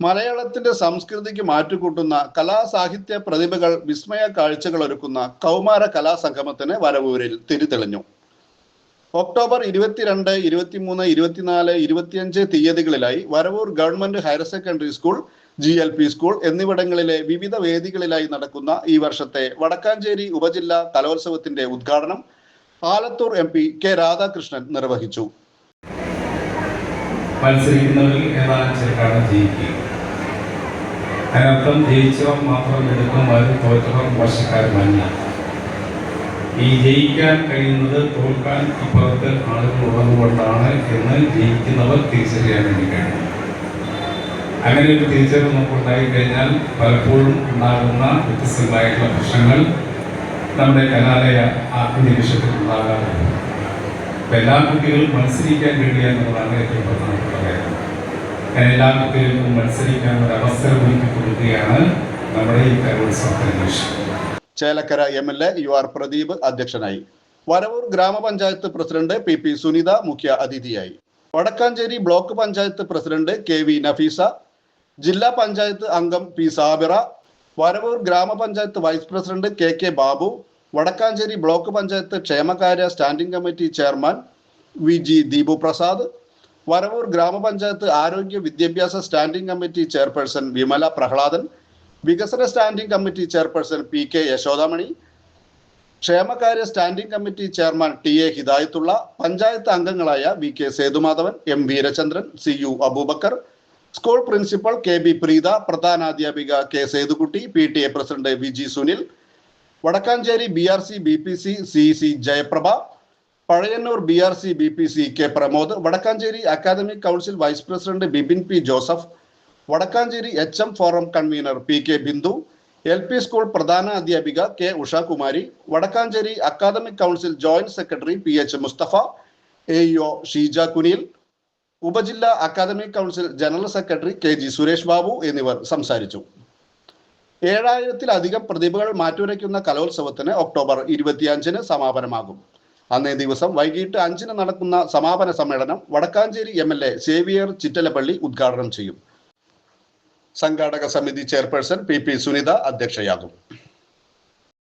മലയാളത്തിന്റെ സംസ്കൃതിക്ക് മാറ്റുകൂട്ടുന്ന കലാസാഹിത്യ പ്രതിഭകൾ വിസ്മയ കാഴ്ചകൾ ഒരുക്കുന്ന കൗമാര കലാസംഗമത്തിന് വരവൂരിൽ തിരിതെളിഞ്ഞു. ഒക്ടോബർ 22, 23, 24, 25 തീയതികളിലായി Varavoor government higher secondary school, GLP school എന്നിവിടങ്ങളിലെ വിവിധ വേദികളിലായി നടക്കുന്ന ഈ വർഷത്തെ വടക്കാഞ്ചേരി ഉപജില്ലാ കലോത്സവത്തിന്റെ ഉദ്ഘാടനം ആലത്തൂർ MP K രാധാകൃഷ്ണൻ നിർവഹിച്ചു. മത്സരിക്കുന്നവരിൽ ഏതാനും ചിലരാണ് ജയിക്കുക. അതിനർത്ഥം ജയിച്ചവർ മാത്രം എടുക്കുന്നവർ തോറ്റവർ മോശക്കാരുമല്ല. ഈ ജയിക്കാൻ കഴിയുന്നത് തോൽക്കാൻ ഇപ്പുറത്ത് ആളുകൾ ഉള്ളതുകൊണ്ടാണ് എന്ന് ജയിക്കുന്നവർ തിരിച്ചറിയാൻ വേണ്ടി കഴിയും. അങ്ങനെ ഒരു തിരിച്ചറിവ് നമുക്കുണ്ടായി കഴിഞ്ഞാൽ പലപ്പോഴും ഉണ്ടാകുന്ന വ്യത്യസ്തങ്ങളായിട്ടുള്ള പ്രശ്നങ്ങൾ നമ്മുടെ കലാലയ അന്തരീക്ഷത്തിൽ ഉണ്ടാകാറുണ്ട്. എല്ലാ കുട്ടികളും മത്സരിക്കാൻ കഴിയുക എന്നുള്ളതാണ് ഏറ്റവും പ്രധാനപ്പെട്ട കാര്യം. എല്ലാ കുട്ടികൾക്കും മത്സരിക്കാൻ ഒരു അവസരം ഒരുക്കി കൊടുക്കുകയാണ് നമ്മുടെ ഈ കലോത്സവത്തിന്റെ ലക്ഷ്യം. ചേലക്കര MLA UR പ്രദീപ് അധ്യക്ഷനായി. വരവൂർ ഗ്രാമപഞ്ചായത്ത് പ്രസിഡന്റ് PP സുനിത മുഖ്യ അതിഥിയായി. Vadakkanchery block panchayat president KV Nafeesa, ജില്ലാ പഞ്ചായത്ത് അംഗം P സാബിറ, വരവൂർ ഗ്രാമപഞ്ചായത്ത് vice president KK Babu, Vadakkanchery block panchayat ക്ഷേമകാര്യ standing committee chairman VG Deepu Prasad, Varavoor ഗ്രാമപഞ്ചായത്ത് ആരോഗ്യ വിദ്യാഭ്യാസ standing committee chairperson Vimala Prahladan, വികസന standing committee chairperson PK Yashodamani, ക്ഷേമകാര്യ standing committee chairman TA Hidayathulla, panchayat അംഗങ്ങളായ VK Sethumadhavan, M Veerachandran, CU Abubakar, school principal KB Preetha, പ്രധാനാധ്യാപിക K Sethukutty, PTA president VG Sunil, Vadakkanchery BRC BPC CC Jayaprabha, Pazhayannur BRC BPC K Pramod, Vadakkanchery academic council vice president Bibin P Joseph, Vadakkanchery HM forum convener PK Bindu, LP school പ്രധാന അധ്യാപിക K Ushakumari, Vadakkanchery academic council joint secretary PH Musthafa, AEO Sheeja Kunil, ഉപജില്ലാ academic council general secretary KG Suresh Babu എന്നിവർ സംസാരിച്ചു. 7000-ലധികം പ്രതിഭകൾ മാറ്റുരയ്ക്കുന്ന കലോത്സവത്തിന് October 25-ന് സമാപനമാകും. അന്നേ ദിവസം വൈകിട്ട് 5-ന് നടക്കുന്ന സമാപന സമ്മേളനം വടക്കാഞ്ചേരി MLA സേവിയർ ചിറ്റലപ്പള്ളി ഉദ്ഘാടനം ചെയ്യും. സംഘാടക സമിതി ചെയർപേഴ്സൺ PP സുനിത അധ്യക്ഷയാകും.